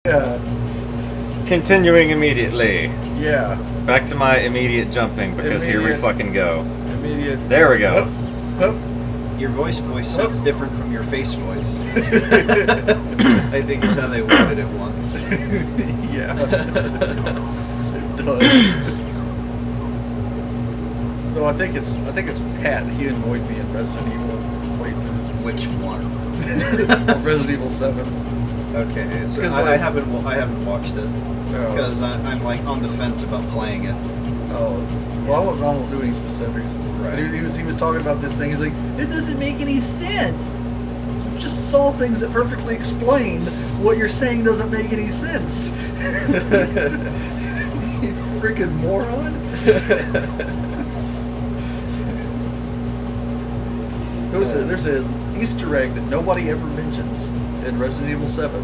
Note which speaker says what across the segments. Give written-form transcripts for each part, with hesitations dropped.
Speaker 1: Yeah.
Speaker 2: Continuing immediately.
Speaker 1: Yeah.
Speaker 2: Back to my immediate jumping, because here we fucking go.
Speaker 1: Immediate.
Speaker 2: There we go.
Speaker 1: Hup.
Speaker 3: Your voice sounds different from your face voice. I think it's how they wanted it once.
Speaker 1: Yeah. It does. No, I think it's Pat. He annoyed me in Resident Evil playthrough.
Speaker 3: Which one?
Speaker 1: Resident Evil 7.
Speaker 3: Okay, so I haven't watched it because I'm like on the fence about playing it.
Speaker 1: Oh, well, I wasn't do any specifics.
Speaker 3: Right.
Speaker 1: He was talking about this thing. He's like, it doesn't make any sense. You just saw things that perfectly explain what you're saying doesn't make any sense. You freaking moron. There's an Easter egg that nobody ever mentions in Resident Evil 7,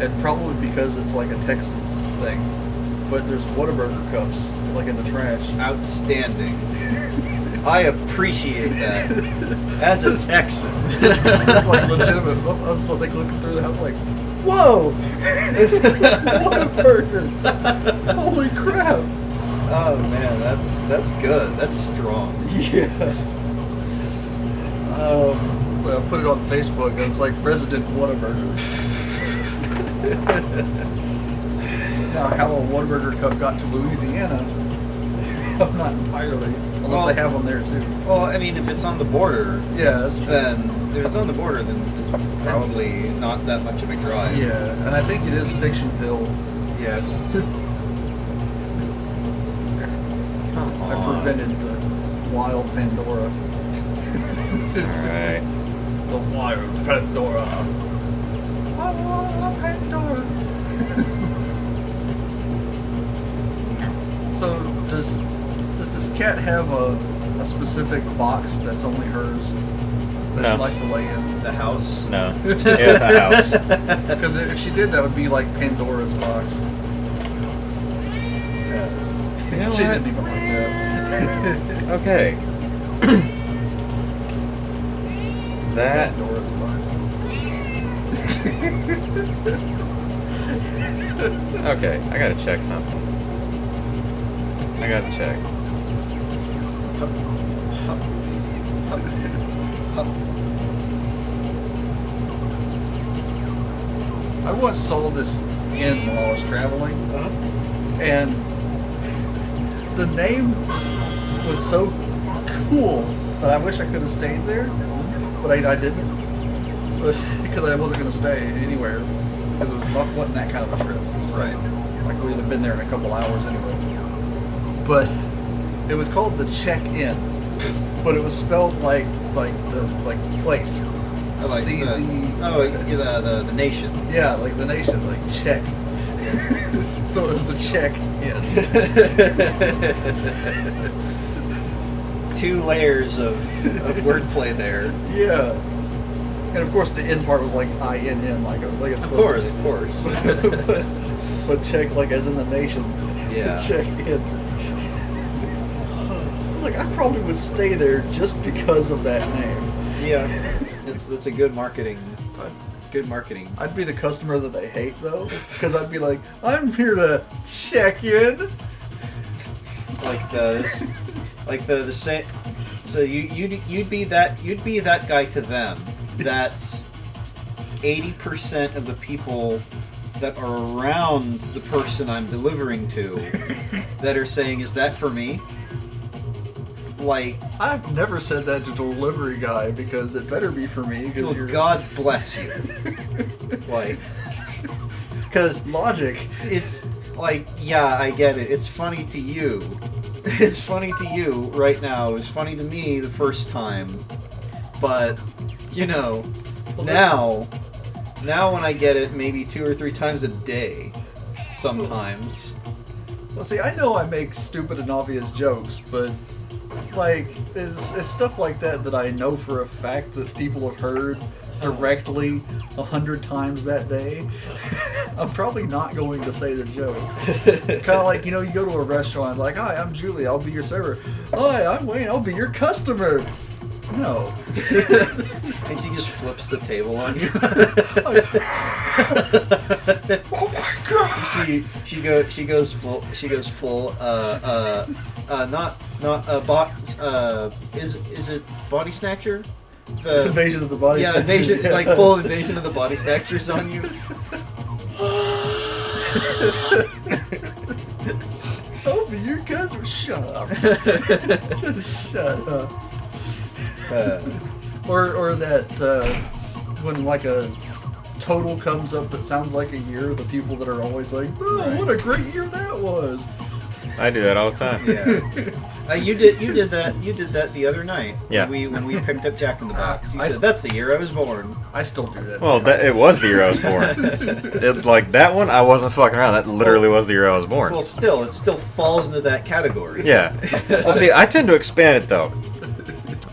Speaker 1: and probably because it's like a Texas thing. But there's Whataburger cups like in the trash.
Speaker 3: Outstanding. I appreciate that. As a Texan.
Speaker 1: It's like legitimate. I was like looking through the house like, whoa! Whataburger! Holy crap!
Speaker 3: Oh man, that's good. That's strong.
Speaker 1: Yeah. Well, I put it on Facebook and it's like Resident Whataburger. Now, how a Whataburger cup got to Louisiana, I'm not entirely. Unless they have them there too.
Speaker 3: Well, I mean, if it's on the border,
Speaker 1: yeah, that's true.
Speaker 3: Then if it's on the border, then it's probably not that much of a drive.
Speaker 1: Yeah, and I think it is Fictionville.
Speaker 3: Yeah.
Speaker 2: Come on.
Speaker 1: I prevented the wild Pandora.
Speaker 2: Alright.
Speaker 1: The wild Pandora. Oh, Pandora. So does this cat have a specific box that's only hers that
Speaker 2: No.
Speaker 1: she likes to lay in?
Speaker 3: The house.
Speaker 2: No. Yeah, the house.
Speaker 1: Because if she did, that would be like Pandora's box.
Speaker 2: You know
Speaker 1: She
Speaker 2: what?
Speaker 1: didn't even like that.
Speaker 2: Okay. That.
Speaker 1: Pandora's box.
Speaker 2: Okay, I gotta check something. I gotta check.
Speaker 1: I once saw this inn while I was traveling, and the name just was so cool that I wish I could have stayed there, but I didn't, because I wasn't going to stay anywhere, because it wasn't that kind of a trip. So,
Speaker 3: Right.
Speaker 1: like we would have been there in a couple hours anyway. But it was called the Check-In, but it was spelled like the place.
Speaker 3: Like
Speaker 1: CZ.
Speaker 3: the nation.
Speaker 1: Yeah, like the nation, like check. So it was the Check-In.
Speaker 3: 2 layers of wordplay there.
Speaker 1: Yeah. And of course the N part was like INN, like it's supposed
Speaker 3: Of course.
Speaker 1: but check like as in the nation.
Speaker 3: Yeah.
Speaker 1: Check-In. I was like, I probably would stay there just because of that name.
Speaker 3: Yeah. It's a good marketing. Good marketing.
Speaker 1: I'd be the customer that they hate though, because I'd be like, I'm here to check in.
Speaker 3: Like the same. So you'd be that guy to them. That's 80% of the people that are around the person I'm delivering to that are saying, "Is that for me?" Like,
Speaker 1: I've never said that to a delivery guy because it better be for me.
Speaker 3: well,
Speaker 1: You're...
Speaker 3: God bless you. Like, because
Speaker 1: logic.
Speaker 3: it's like, yeah, I get it. It's funny to you. It's funny to you right now. It was funny to me the first time, but you know, now when I get it, maybe 2 or 3 times a day, sometimes.
Speaker 1: Well, see, I know I make stupid and obvious jokes, but like, it's stuff like that I know for a fact that people have heard directly 100 times that day. I'm probably not going to say the joke. Kind of like, you go to a restaurant, like, hi, I'm Julie, I'll be your server. Hi, I'm Wayne, I'll be your customer. No.
Speaker 3: And she just flips the table on you. She goes full. Is it body snatcher? The
Speaker 1: Invasion of the Body
Speaker 3: yeah,
Speaker 1: Snatchers.
Speaker 3: invasion, like full invasion of the body snatchers on you.
Speaker 1: Obi, you guys are shut up. Shut up. Or that when like a total comes up that sounds like a year, the people that are always like, oh,
Speaker 3: Right.
Speaker 1: what a great year that was.
Speaker 2: I do that all the time.
Speaker 3: Yeah. You did that the other night.
Speaker 2: Yeah.
Speaker 3: When we picked up Jack in the Box. You
Speaker 1: I
Speaker 3: said that's the year I was born.
Speaker 1: I still do that.
Speaker 2: Well, it was the year I was born. Like that one, I wasn't fucking around. That literally was the year I was born.
Speaker 3: Well, it still falls into that category.
Speaker 2: Yeah. Well, see, I tend to expand it though,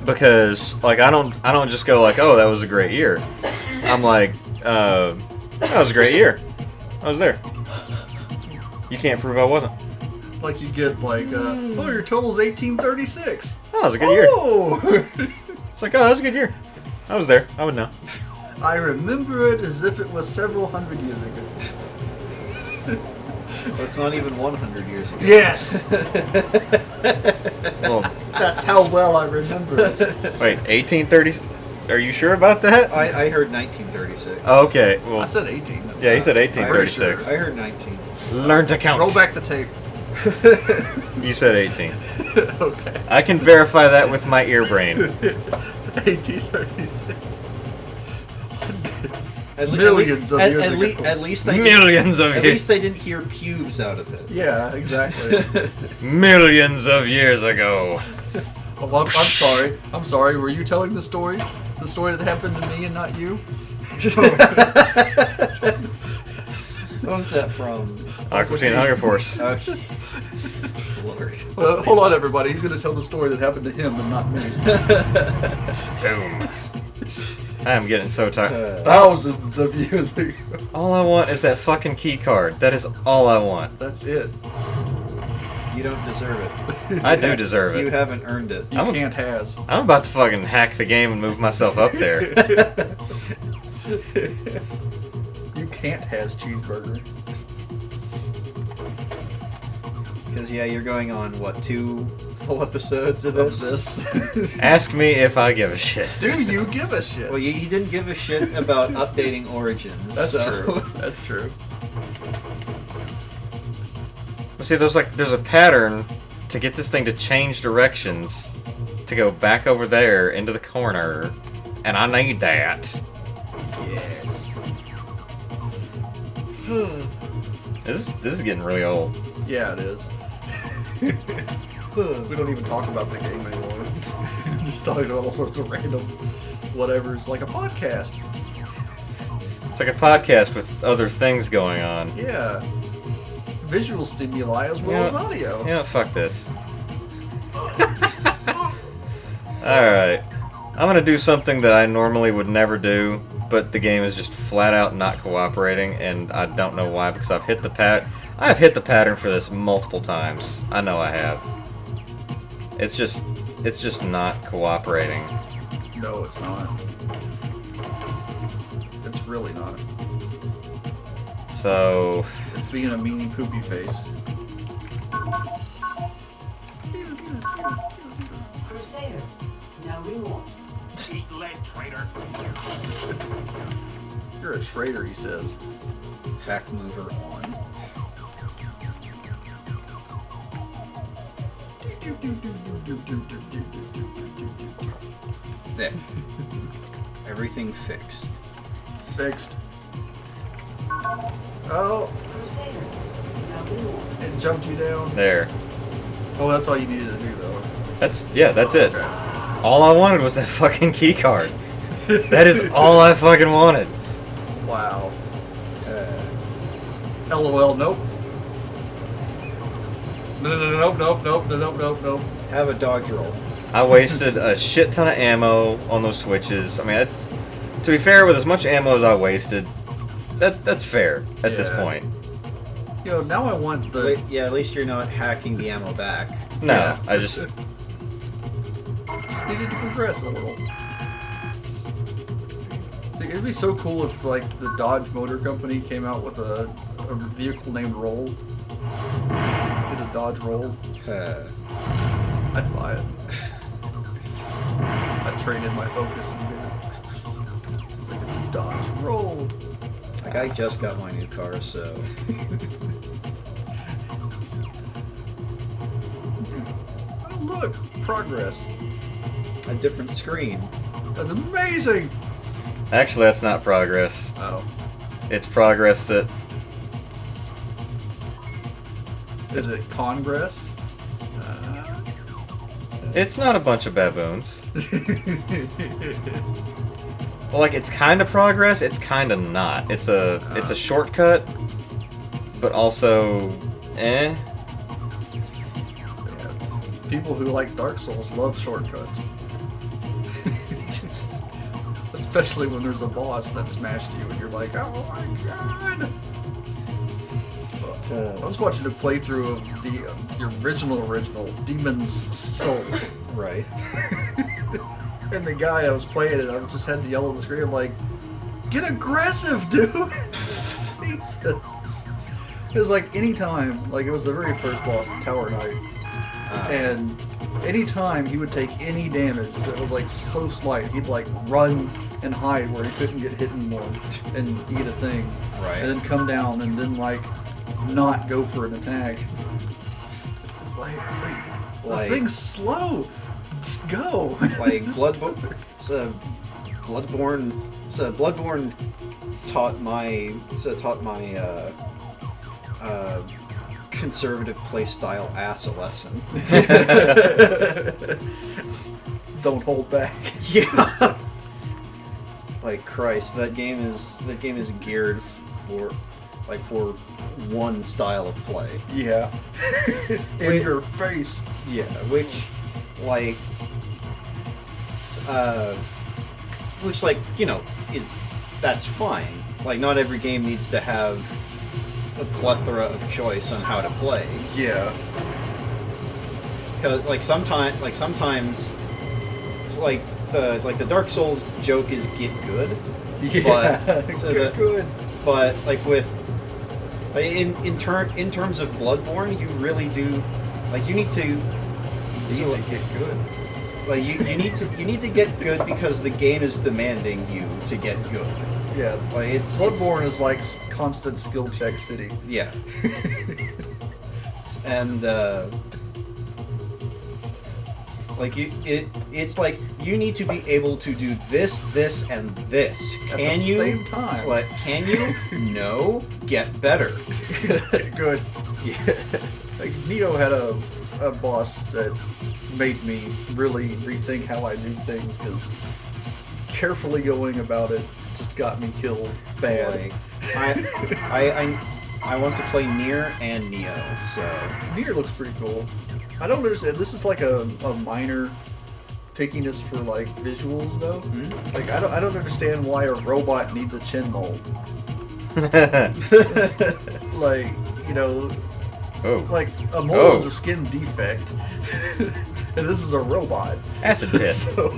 Speaker 2: because like I don't just go like, oh, that was a great year. I'm like, that was a great year. I was there. You can't prove I wasn't.
Speaker 1: Like you get like, oh, your total's 1836.
Speaker 2: Oh, that was a good year.
Speaker 1: Oh!
Speaker 2: It's like, oh, that was a good year. I was there. I would know.
Speaker 1: I remember it as if it was several hundred years ago.
Speaker 3: Well, it's not even 100 years ago.
Speaker 1: Yes!
Speaker 2: Well,
Speaker 1: That's how well I remember it.
Speaker 2: wait, 1830? Are you sure about that?
Speaker 3: I heard 1936.
Speaker 2: Oh, okay.
Speaker 1: I
Speaker 2: Well,
Speaker 1: said 18.
Speaker 2: yeah, he said
Speaker 3: Pretty sure.
Speaker 2: 1836.
Speaker 3: I heard 19.
Speaker 2: Learn to count.
Speaker 1: Roll back the tape.
Speaker 2: You said 18.
Speaker 1: Okay.
Speaker 2: I can verify that with my ear brain.
Speaker 1: 1836.
Speaker 3: Millions
Speaker 1: of years ago.
Speaker 3: At least
Speaker 2: Millions of
Speaker 3: At
Speaker 2: years.
Speaker 3: least I didn't hear pubes out of it.
Speaker 1: Yeah, exactly.
Speaker 2: Millions of years ago.
Speaker 1: Oh, I'm sorry. I'm sorry. Were you telling the story? The story that happened to me and not you?
Speaker 3: What was that from?
Speaker 2: Aquatine Hunger Force.
Speaker 3: Okay. Lord.
Speaker 1: Hold on, everybody. He's going to tell the story that happened to him and not me.
Speaker 2: Boom. I am getting so tired.
Speaker 1: Thousands of years ago.
Speaker 2: All I want is that fucking key card. That is all I want.
Speaker 1: That's it.
Speaker 3: You don't deserve it.
Speaker 2: I do deserve
Speaker 3: You
Speaker 2: it.
Speaker 3: haven't earned it.
Speaker 1: You
Speaker 2: I'm-
Speaker 1: can't has.
Speaker 2: I'm about to fucking hack the game and move myself up there.
Speaker 1: You can't has cheeseburger.
Speaker 3: Because, yeah, you're going on, what, 2 full episodes of
Speaker 1: Of
Speaker 3: this?
Speaker 1: this.
Speaker 2: Ask me if I give a shit.
Speaker 1: Do you give a shit?
Speaker 3: Well, you didn't give a shit about updating Origins.
Speaker 1: That's
Speaker 3: so.
Speaker 1: true. That's true.
Speaker 2: Well, see, there's a pattern to get this thing to change directions to go back over there into the corner, and I need that.
Speaker 1: Yes.
Speaker 2: This is getting really old.
Speaker 1: Yeah, it is. We don't even talk about the game anymore. Just talking about all sorts of random whatever's like a podcast.
Speaker 2: It's like a podcast with other things going on.
Speaker 1: Yeah. Visual stimuli as well as audio.
Speaker 2: You know, fuck this. Alright. I'm gonna do something that I normally would never do, but the game is just flat out not cooperating, and I don't know why, because I've hit the pattern for this multiple times. I know I have. It's just not cooperating.
Speaker 1: No, it's not. It's really not.
Speaker 2: So
Speaker 1: It's being a meanie poopy face.
Speaker 4: Crusader, now Remorse.
Speaker 5: Eat lead, traitor.
Speaker 1: You're a traitor, he says.
Speaker 3: Back mover on. There. Everything fixed.
Speaker 1: Fixed. Oh,
Speaker 4: Crusader, now Remorse.
Speaker 1: it jumped you down.
Speaker 2: there.
Speaker 1: Oh, that's all you needed to do, though.
Speaker 2: That's it.
Speaker 1: Okay.
Speaker 2: All I wanted was that fucking key card. That is all I fucking wanted.
Speaker 1: Wow. LOL, nope. Nope.
Speaker 3: Have a dodge roll.
Speaker 2: I wasted a shit ton of ammo on those switches. I mean, to be fair, with as much ammo as I wasted, that's fair at this
Speaker 1: Yeah.
Speaker 2: point.
Speaker 1: You know, now I want the...
Speaker 3: Wait, yeah, at least you're not hacking the ammo back.
Speaker 2: No,
Speaker 1: Yeah.
Speaker 2: I just
Speaker 1: Just needed to progress a little. See, it'd be so cool if like the Dodge Motor Company came out with a vehicle named Roll. Get a Dodge Roll. I'd buy it. I'd trade in my Focus and get it. It's like it's a Dodge Roll.
Speaker 3: Like, I just got my new car, so...
Speaker 1: Oh look, progress.
Speaker 3: A different screen.
Speaker 1: That's amazing.
Speaker 2: Actually, that's not progress.
Speaker 1: Oh,
Speaker 2: It's progress that...
Speaker 1: is it Congress?
Speaker 2: It's not a bunch of baboons. Well, like, it's kind of progress, it's kind of not. It's a shortcut, but also... eh?
Speaker 1: Yeah. People who like Dark Souls love shortcuts. Especially when there's a boss that smashed you and you're like, oh my god! I was watching a playthrough of the original Demon's Souls.
Speaker 3: Right.
Speaker 1: And the guy I was playing it, I just had to yell at the screen, I'm like, get aggressive, dude! Jesus. It was like anytime, like it was the very first boss, the Tower Knight. And anytime he would take any damage that was like so slight, he'd like run and hide where he couldn't get hit anymore and eat a thing.
Speaker 3: Right.
Speaker 1: And then come down and then like not go for an attack. It's like, the thing's slow. Just go.
Speaker 3: Like Bloodborne taught my conservative playstyle ass a lesson.
Speaker 1: Don't hold back.
Speaker 3: Yeah. Like Christ, that game is geared for one style of play.
Speaker 1: Yeah. In your face.
Speaker 3: Yeah, which you know, that's fine. Like, not every game needs to have a plethora of choice on how to play.
Speaker 1: Yeah.
Speaker 3: Because sometimes it's like the Dark Souls joke is get good.
Speaker 1: Yeah.
Speaker 3: But,
Speaker 1: good.
Speaker 3: But like in terms of Bloodborne, you really do you need to
Speaker 1: Get good.
Speaker 3: like you need to get good because the game is demanding you to get good.
Speaker 1: Yeah.
Speaker 3: Like
Speaker 1: Bloodborne is like constant skill check city.
Speaker 3: Yeah. And it's like you need to be able to do this, and this.
Speaker 1: At the same time.
Speaker 3: It's like, can you? No. Get better.
Speaker 1: Get good.
Speaker 3: Yeah.
Speaker 1: Like Neo had a boss that made me really rethink how I do things because carefully going about it just got me killed bad.
Speaker 3: Like, I want to play Nier and Neo, so
Speaker 1: Nier looks pretty cool. I don't understand. This is like a minor pickiness for like visuals though.
Speaker 3: Hmm?
Speaker 1: Like I don't understand why a robot needs a chin mole. Like, you know,
Speaker 2: Oh.
Speaker 1: like a mole
Speaker 2: Oh.
Speaker 1: is a skin defect, and this is a robot.
Speaker 2: Acid pit.
Speaker 1: So,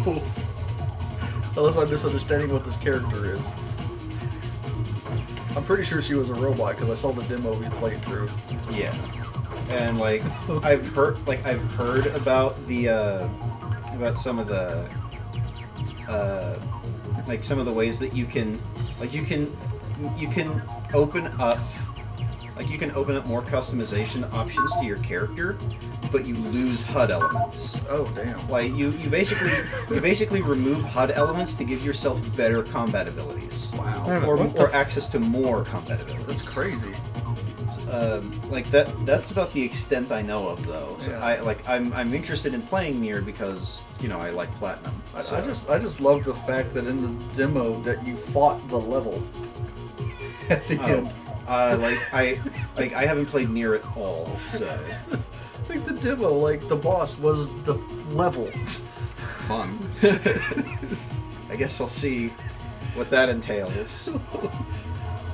Speaker 1: unless I'm misunderstanding what this character is, I'm pretty sure she was a robot because I saw the demo we played through.
Speaker 3: yeah. And like I've heard about the about some of the like some of the ways that you can open up more customization options to your character, but you lose HUD elements.
Speaker 1: Oh damn!
Speaker 3: Like you basically remove HUD elements to give yourself better combat abilities.
Speaker 1: Wow,
Speaker 3: Or access to more combat abilities.
Speaker 1: that's crazy.
Speaker 3: Like that's about the extent I know of though. So
Speaker 1: Yeah.
Speaker 3: I'm interested in playing Nier because, you know, I like Platinum. So.
Speaker 1: I just love the fact that in the demo that you fought the level at the end.
Speaker 3: I haven't played Nier at all, so
Speaker 1: Like the demo, like the boss was the level.
Speaker 3: fun. I guess I'll see what that entails.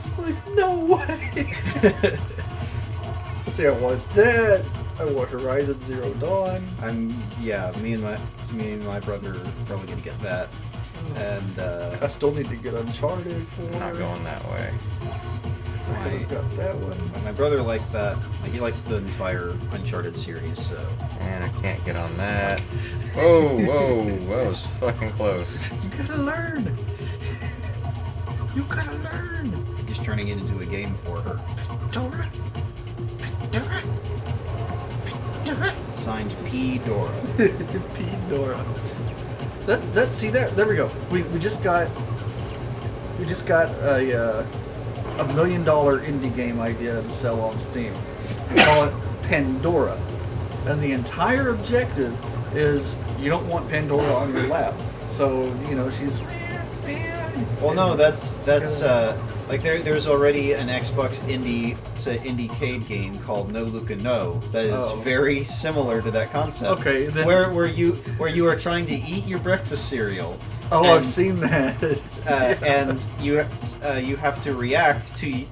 Speaker 1: It's like, no way! Let's see, I want that. I want Horizon Zero Dawn.
Speaker 3: Me and my brother are probably gonna get that. And
Speaker 1: I still need to get Uncharted 4.
Speaker 2: I'm not going that way.
Speaker 1: So I could have got that one.
Speaker 3: my brother liked that. Like, he liked the entire Uncharted series, so.
Speaker 2: And I can't get on that. Whoa, whoa, that was fucking close.
Speaker 1: You gotta learn. You gotta learn.
Speaker 3: He's turning it into a game for her.
Speaker 1: Dora. Dora. Dora.
Speaker 3: Signed P. Dora.
Speaker 1: Pandora. That's see there we go. We just got a $1 million indie game idea to sell on Steam. We call it Pandora, and the entire objective is you don't want Pandora on your lap. So she's.
Speaker 3: Well, no, that's like there's already an Xbox Indiecade game called No Luca No that is very similar to that concept.
Speaker 1: Okay, then
Speaker 3: where you are trying to eat your breakfast cereal.
Speaker 1: Oh,
Speaker 3: and,
Speaker 1: I've seen that.
Speaker 3: And you have to react to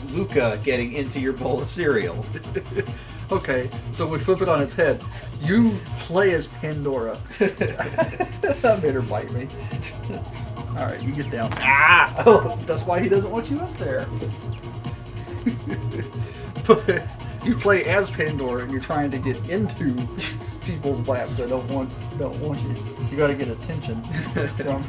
Speaker 3: Luca getting into your bowl of cereal.
Speaker 1: Okay, so we flip it on its head. You play as Pandora. That made her bite me. All right, you get down. Ah! Oh, that's why he doesn't want you up there. But you play as Pandora, and you're trying to get into people's laps that don't want you. You got to get attention from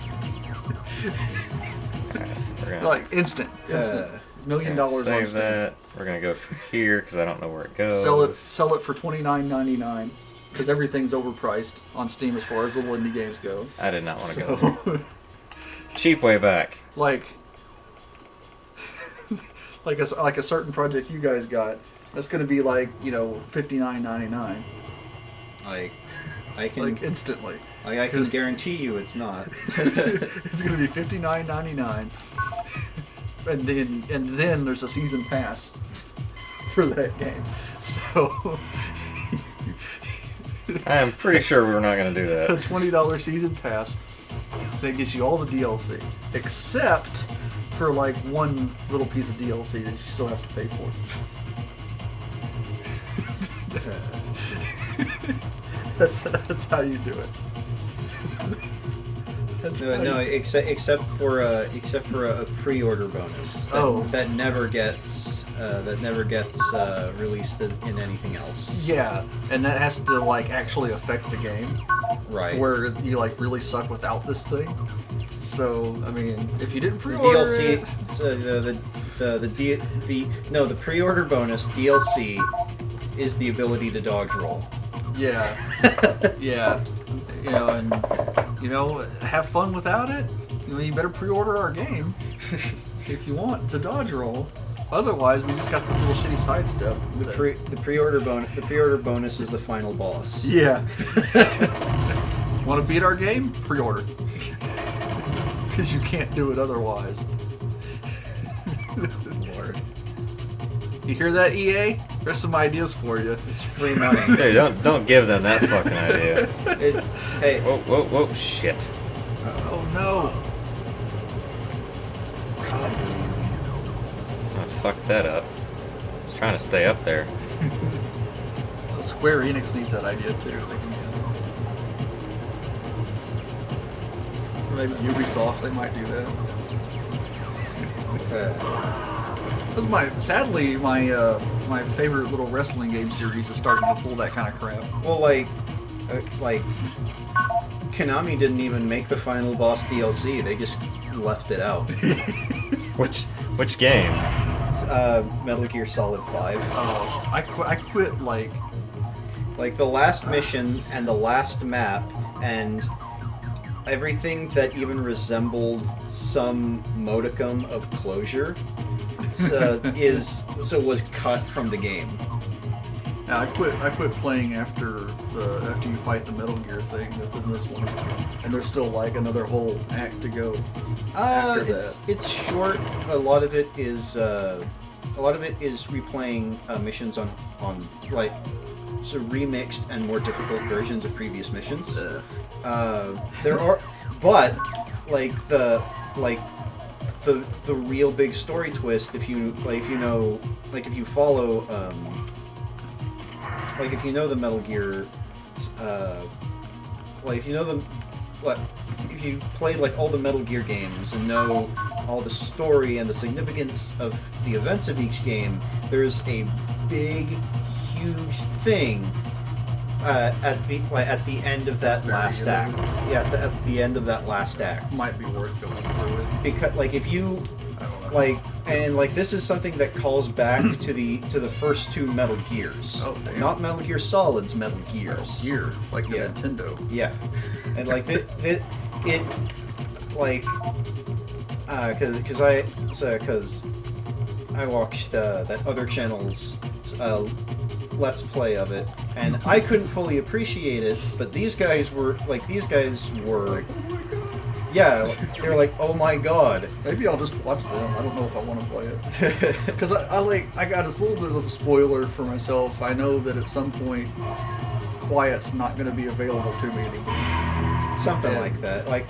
Speaker 1: like instant. $1 million on
Speaker 2: Save
Speaker 1: Steam.
Speaker 2: that. We're gonna go from here because I don't know where it goes.
Speaker 1: Sell it for $29.99 because everything's overpriced on Steam as far as little indie games go.
Speaker 2: I did not want to go there. Cheap way back.
Speaker 1: like a certain project you guys got, that's going to be like $59.99
Speaker 3: Like, I can
Speaker 1: instantly.
Speaker 3: I can guarantee you it's not.
Speaker 1: It's going to be $59.99, and then there's a season pass for that game. So
Speaker 2: I am pretty sure we're not gonna do
Speaker 1: a
Speaker 2: that.
Speaker 1: $20 season pass that gets you all the DLC, except for like one little piece of DLC that you still have to pay for. That's how you do it.
Speaker 3: No, except for a pre-order bonus that never gets released in anything else.
Speaker 1: Yeah, and that has to like actually affect the game,
Speaker 3: Right.
Speaker 1: to where you like really suck without this thing. So I mean, if you didn't
Speaker 3: The
Speaker 1: pre-order
Speaker 3: DLC,
Speaker 1: it,
Speaker 3: so the pre-order bonus DLC is the ability to dodge roll.
Speaker 1: yeah, yeah, and have fun without it. You better pre-order our game if you want to dodge roll. Otherwise, we just got this little shitty sidestep.
Speaker 3: The pre-order bonus is the final boss.
Speaker 1: Yeah. Want to beat our game? Pre-order. Because you can't do it otherwise.
Speaker 3: Lord,
Speaker 1: You hear that, EA? There's some ideas for you.
Speaker 3: it's free money.
Speaker 2: Dude, don't give them that fucking idea.
Speaker 3: It's hey.
Speaker 2: Whoa, shit.
Speaker 1: Oh no.
Speaker 3: God.
Speaker 2: I fucked that up. I was trying to stay up there.
Speaker 1: Well, Square Enix needs that idea too. They can use it. Or maybe Ubisoft, they might do that. Sadly, my favorite little wrestling game series is starting to pull that kind of crap.
Speaker 3: Well, like Konami didn't even make the final boss DLC. They just left it out.
Speaker 2: Which game?
Speaker 3: It's, Metal Gear Solid 5.
Speaker 1: Oh, I quit like
Speaker 3: The last mission and the last map and everything that even resembled some modicum of closure was cut from the game.
Speaker 1: Yeah, I quit playing after you fight the Metal Gear thing that's in this one, and there's still like another whole act to go. After that.
Speaker 3: It's short. A lot of it is replaying missions on like so remixed and more difficult versions of previous missions. There are, but like the real big story twist, if you follow if you know the Metal Gear, if you know if you played like all the Metal Gear games and know all the story and the significance of the events of each game, there's a big, huge thing at the end of that last act. Yeah, at the end of that last act.
Speaker 1: Might be worth going through it.
Speaker 3: Because like if you
Speaker 1: I don't know.
Speaker 3: like this is something that calls back to the first two Metal Gears.
Speaker 1: Oh, damn.
Speaker 3: Not Metal Gear Solid's Metal Gears.
Speaker 1: Gear, like the
Speaker 3: Yeah.
Speaker 1: Nintendo.
Speaker 3: Yeah, and like it like because I watched that other channel's Let's Play of it, and I couldn't fully appreciate it, but these guys were
Speaker 1: Like, oh my god.
Speaker 3: yeah, they were like, oh my god.
Speaker 1: Maybe I'll just watch them. I don't know if I want to play it. Because I got this little bit of a spoiler for myself. I know that at some point, Quiet's not going to be available to me anymore.
Speaker 3: Something
Speaker 1: Yeah.
Speaker 3: like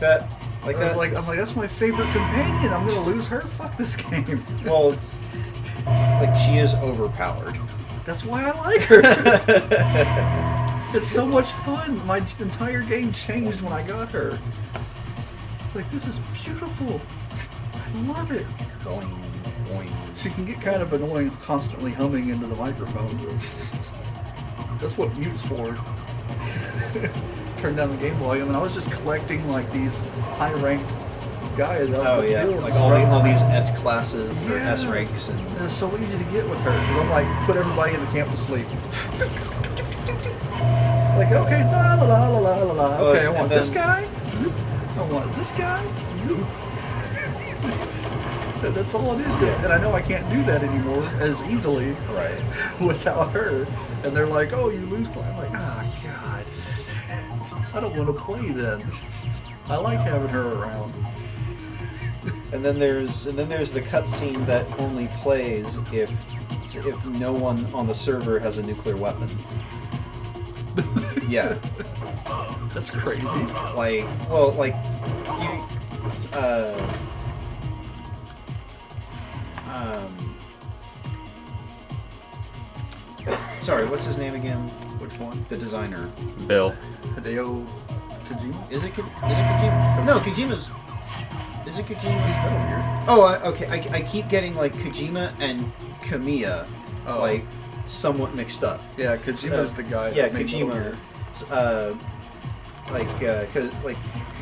Speaker 3: that.
Speaker 1: I'm like, that's my favorite companion. I'm going to lose her. Fuck this game.
Speaker 3: Well, it's like she is overpowered.
Speaker 1: That's why I like her. It's so much fun. My entire game changed when I got her. Like, this is beautiful. I love it.
Speaker 3: Boing, boing.
Speaker 1: She can get kind of annoying constantly humming into the microphone, but that's what mute's for. Turn down the game volume, and I was just collecting like these high-ranked guys out
Speaker 3: Oh
Speaker 1: the
Speaker 3: yeah,
Speaker 1: field.
Speaker 3: like all these S classes or
Speaker 1: Yeah.
Speaker 3: S ranks and
Speaker 1: And it's so easy to get with her because I'm like, put everybody in the camp to sleep. Like, okay, la la la la la la la.
Speaker 3: Oh,
Speaker 1: Okay, I
Speaker 3: and
Speaker 1: want
Speaker 3: then-
Speaker 1: this guy. I want this guy. That's all it is.
Speaker 3: Yeah.
Speaker 1: And I know I can't do that anymore as easily
Speaker 3: right.
Speaker 1: without her. And they're like, oh, you lose play. I'm like, ah, God. I don't want to play then. I like having her around.
Speaker 3: And then there's the cutscene that only plays if no one on the server has a nuclear weapon. Yeah,
Speaker 1: That's crazy.
Speaker 3: like you, sorry, what's his name again?
Speaker 1: Which one?
Speaker 3: The designer.
Speaker 2: Bill.
Speaker 1: Hideo Kojima?
Speaker 3: Is it Kojima? No, Kojima's. Is it Kojima?
Speaker 1: He's Metal Gear.
Speaker 3: Oh, okay. I keep getting like Kojima and Kamiya,
Speaker 1: Oh.
Speaker 3: like somewhat mixed up.
Speaker 1: Yeah, Kojima's the guy.
Speaker 3: Yeah,
Speaker 1: that made Metal
Speaker 3: Kojima.
Speaker 1: Gear.
Speaker 3: Cause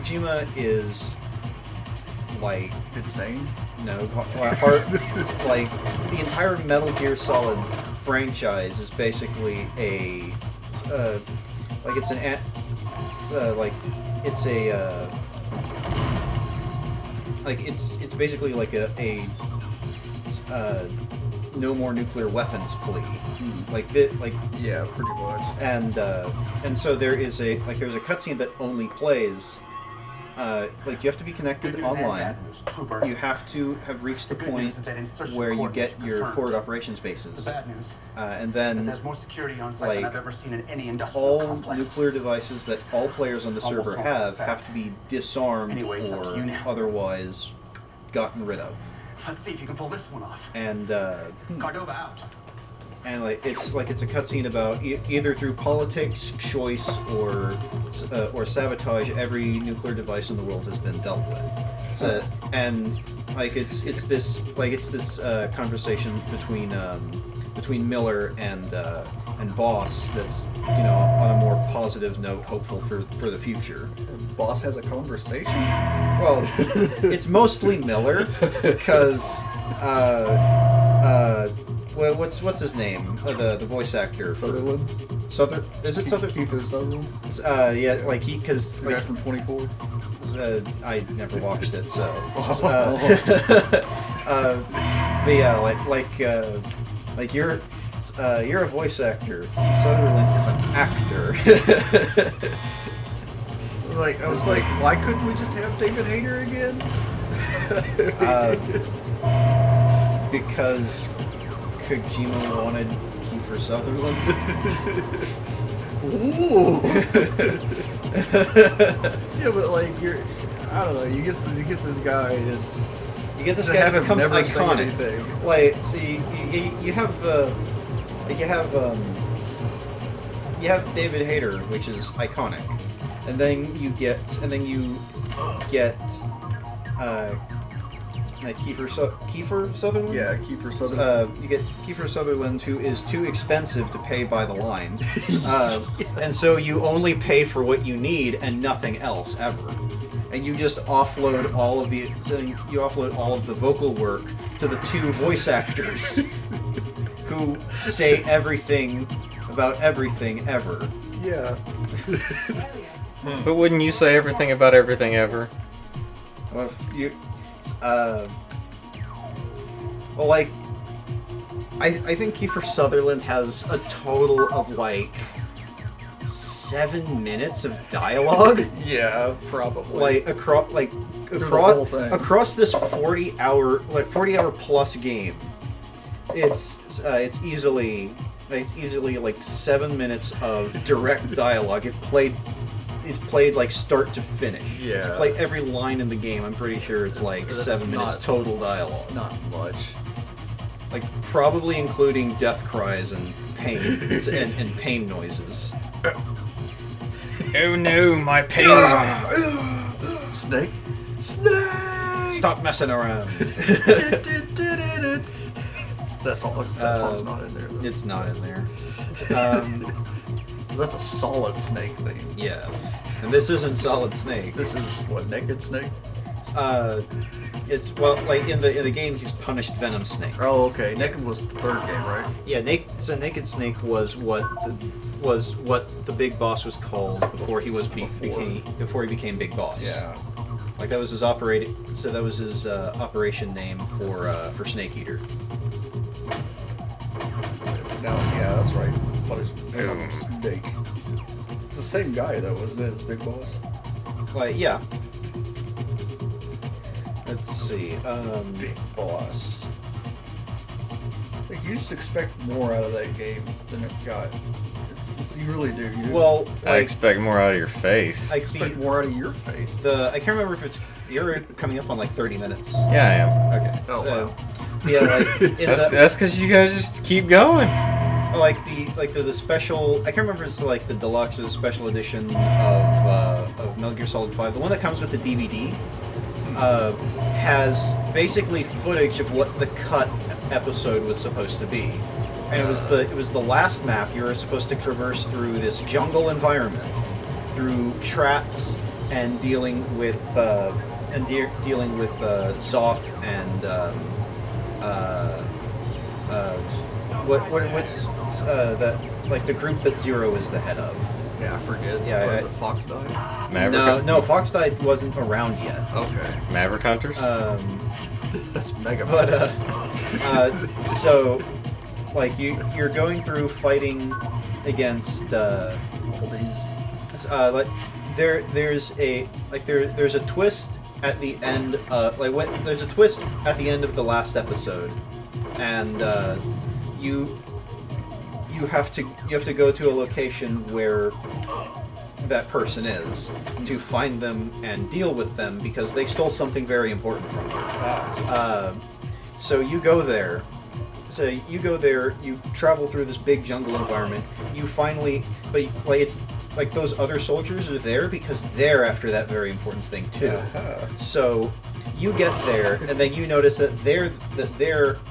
Speaker 3: Kojima is like
Speaker 1: Insane.
Speaker 3: like the entire Metal Gear Solid franchise is basically a like it's an it's basically like a no more nuclear weapons plea.
Speaker 1: Yeah, pretty much.
Speaker 3: And so there's a cutscene that only plays like you have to be connected online. You have to have reached the point where you get your forward operations bases,
Speaker 5: The bad news
Speaker 3: and
Speaker 5: is that
Speaker 3: then
Speaker 5: there's more security on site
Speaker 3: like,
Speaker 5: than I've ever seen in any industrial
Speaker 3: all
Speaker 5: complex.
Speaker 3: nuclear devices that all players on the
Speaker 5: Almost
Speaker 3: server
Speaker 5: all
Speaker 3: have
Speaker 5: set.
Speaker 3: have to be disarmed
Speaker 5: Anyway, it's up to you
Speaker 3: or
Speaker 5: now.
Speaker 3: otherwise gotten rid of.
Speaker 5: Let's see if you can pull this one off.
Speaker 3: And
Speaker 5: Cordova out.
Speaker 3: and it's a cutscene about either through politics, choice, or sabotage, every nuclear device in the world has been dealt with. So, and like it's this conversation between Miller and Boss that's on a more positive note, hopeful for the future.
Speaker 1: Boss has a conversation.
Speaker 3: Well, it's mostly Miller because well, what's his name? The voice actor. for-
Speaker 1: Sutherland.
Speaker 3: Is it Sutherland?
Speaker 1: Keith Sutherland.
Speaker 3: Yeah, like because
Speaker 1: The guy from 24.
Speaker 3: I never watched it, so. But yeah, like you're a voice actor. Keith Sutherland is an actor.
Speaker 1: Like, I was like, why couldn't we just have David Hayter again?
Speaker 3: Because Kojima wanted Kiefer Sutherland.
Speaker 1: Ooh. Yeah, but like I don't know. You get this guy. It's
Speaker 3: You get this
Speaker 1: to
Speaker 3: guy
Speaker 1: have
Speaker 3: that
Speaker 1: him
Speaker 3: becomes
Speaker 1: never say
Speaker 3: iconic.
Speaker 1: anything.
Speaker 3: Like, see, you have David Hayter, which is iconic, and then you get Kiefer Sutherland.
Speaker 1: Yeah, Kiefer Sutherland.
Speaker 3: You get Kiefer Sutherland, who is too expensive to pay by the line, and so you only pay for what you need and nothing else ever. And you just offload all of the vocal work to the two voice actors who say everything about everything ever.
Speaker 1: Yeah.
Speaker 2: But wouldn't you say everything about everything ever?
Speaker 3: Well, if you, well, like, I think Kiefer Sutherland has a total of like 7 minutes of dialogue.
Speaker 1: Yeah, probably.
Speaker 3: Like across
Speaker 1: the whole thing.
Speaker 3: across this 40 hour plus game, it's easily like 7 minutes of direct dialogue. It's played like start to finish.
Speaker 1: Yeah.
Speaker 3: If you play every line in the game, I'm pretty sure it's like
Speaker 1: That's
Speaker 3: 7 minutes
Speaker 1: not-
Speaker 3: total dialogue.
Speaker 1: It's not much.
Speaker 3: Like probably including death cries and pain and pain noises.
Speaker 2: Oh no, my pain!
Speaker 1: Snake? Snake!
Speaker 3: Stop messing around.
Speaker 1: That song's not in there, though.
Speaker 3: It's not in there.
Speaker 1: That's a solid Snake theme.
Speaker 3: Yeah, and this isn't Solid Snake.
Speaker 1: This is, what, Naked Snake?
Speaker 3: It's like in the game he's punished Venom Snake.
Speaker 1: Oh, okay. Naked was the third game, right?
Speaker 3: Yeah, Naked Snake was what the big boss was called before he became Big Boss.
Speaker 1: Yeah.
Speaker 3: Like that was his operation name for Snake Eater.
Speaker 1: Now, yeah, that's right. I thought it was Venom Snake. It's the same guy, though, wasn't it? As Big Boss?
Speaker 3: Like, yeah. Let's see.
Speaker 1: Big Boss. Like, you just expect more out of that game than it got. You really do. You
Speaker 3: Well,
Speaker 2: I
Speaker 3: like,
Speaker 2: expect more out of your face.
Speaker 3: like
Speaker 1: expect more out of your face.
Speaker 3: I can't remember if you're coming up on like 30 minutes.
Speaker 2: Yeah,
Speaker 3: Okay.
Speaker 1: Oh,
Speaker 3: so,
Speaker 1: wow.
Speaker 3: Yeah, like in
Speaker 2: I am. That's because you guys just keep going.
Speaker 3: the special. I can't remember if it's like the deluxe or the special edition of Metal Gear Solid 5. The one that comes with the DVD has basically footage of what the cut episode was supposed to be, and it was the last map. You were supposed to traverse through this jungle environment, through traps, and dealing with Zoth and what's that, like the group that Zero is the head of.
Speaker 1: Yeah, I forget.
Speaker 3: Yeah,
Speaker 1: Was
Speaker 3: I-
Speaker 1: it Fox died?
Speaker 3: No, Fox died wasn't around yet.
Speaker 1: Okay.
Speaker 2: Maverick Hunters?
Speaker 1: That's mega.
Speaker 3: But so like you're going through fighting against
Speaker 1: all these.
Speaker 3: like there's a twist at the end there's a twist at the end of the last episode, and you have to go to a location where that person is to find them and deal with them because they stole something very important from you. So you go there. You travel through this big jungle environment. You finally, but like it's like those other soldiers are there because they're after that very important thing too. So you get there, and then you notice that they're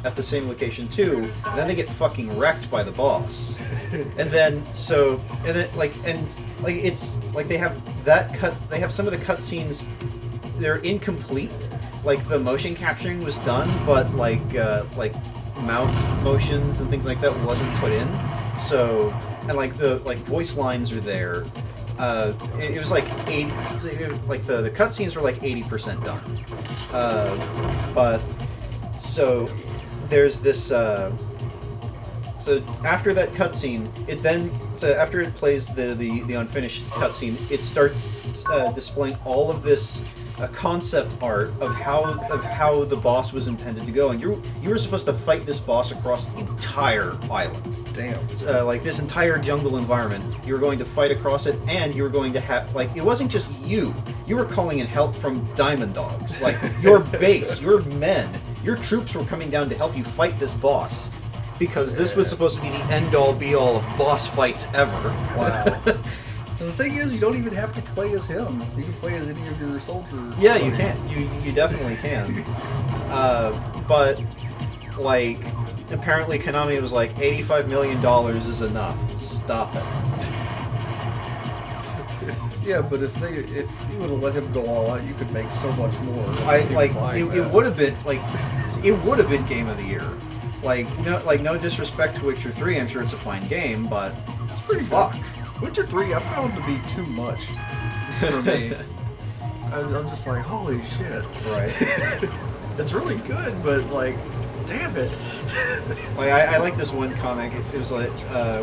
Speaker 3: at the same location too. And then they get fucking wrecked by the boss. And then it's like they have that cut. They have some of the cutscenes. They're incomplete. Like the motion capturing was done, but like mouth motions and things like that wasn't put in. So, and like the voice lines are there. It was like 80. Like the cutscenes were like 80% done. But so there's this. So after that cutscene, after it plays the unfinished cutscene, it starts displaying all of this concept art of how the boss was intended to go, and you were supposed to fight this boss across the entire island.
Speaker 1: Damn.
Speaker 3: Like this entire jungle environment, you were going to fight across it, and you were going to have it wasn't just you. You were calling in help from Diamond Dogs, like your base, your men, your troops were coming down to help you fight this boss, because this was supposed to be the end all be all of boss fights ever.
Speaker 1: Wow. And the thing is, you don't even have to play as him. You can play as any of your soldiers.
Speaker 3: Yeah, you can. You definitely can. But like, apparently Konami was like, $85 million is enough. Stop it.
Speaker 1: Yeah, but if you would have let him go all out, you could make so much more.
Speaker 3: It would have been Game of the Year. No disrespect to Witcher 3, I'm sure it's a fine game, but
Speaker 1: It's pretty fuck. Witcher 3 I found to be too much for me. I'm just like, holy shit.
Speaker 3: right.
Speaker 1: It's really good, but like, damn it.
Speaker 3: I like this one comic. It was like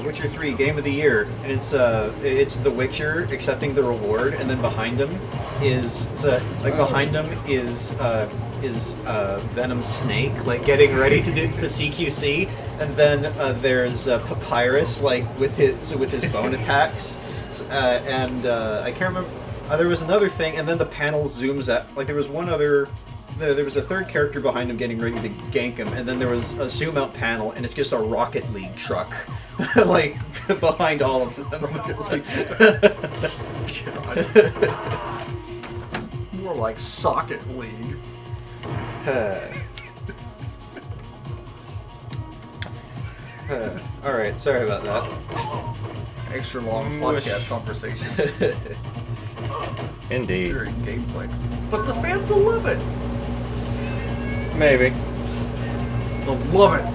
Speaker 3: Witcher 3 Game of the Year, and it's The Witcher accepting the reward, and then behind him is Venom Snake like getting ready to CQC, and then there's Papyrus like with his bone attacks, and I can't remember. There was another thing, and then the panel zooms out. Like there was one other. There was a third character behind him getting ready to gank him, and then there was a zoom out panel, and it's just a Rocket League truck, like behind all of them.
Speaker 1: More like Socket League.
Speaker 3: All right, sorry about that.
Speaker 1: Extra long podcast conversation
Speaker 2: Indeed.
Speaker 1: during gameplay. But the fans will love it.
Speaker 2: Maybe.
Speaker 1: They'll love it.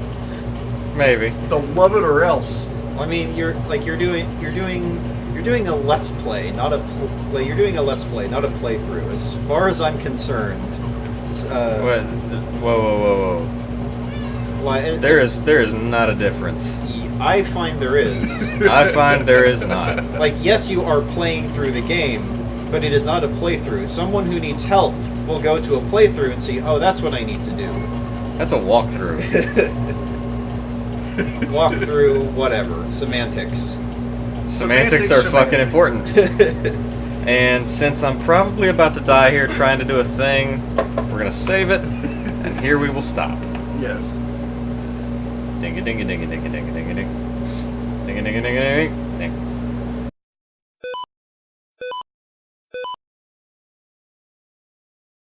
Speaker 2: Maybe.
Speaker 1: They'll love it or else.
Speaker 3: I mean, you're doing a let's play, not a you're doing a let's play, not a playthrough. As far as I'm concerned,
Speaker 2: What? Whoa. There is not a difference.
Speaker 3: I find there is.
Speaker 2: I find there is not.
Speaker 3: Like, yes, you are playing through the game, but it is not a playthrough. Someone who needs help will go to a playthrough and see, oh, that's what I need to do.
Speaker 2: That's a walkthrough.
Speaker 3: Walk through whatever semantics.
Speaker 2: Semantics are fucking important. And since I'm probably about to die here trying to do a thing, we're gonna save it, and here we will stop.
Speaker 1: Yes.
Speaker 2: Ding a ding a ding a ding a ding a ding a ding. Ding a ding a ding a ding. Ding.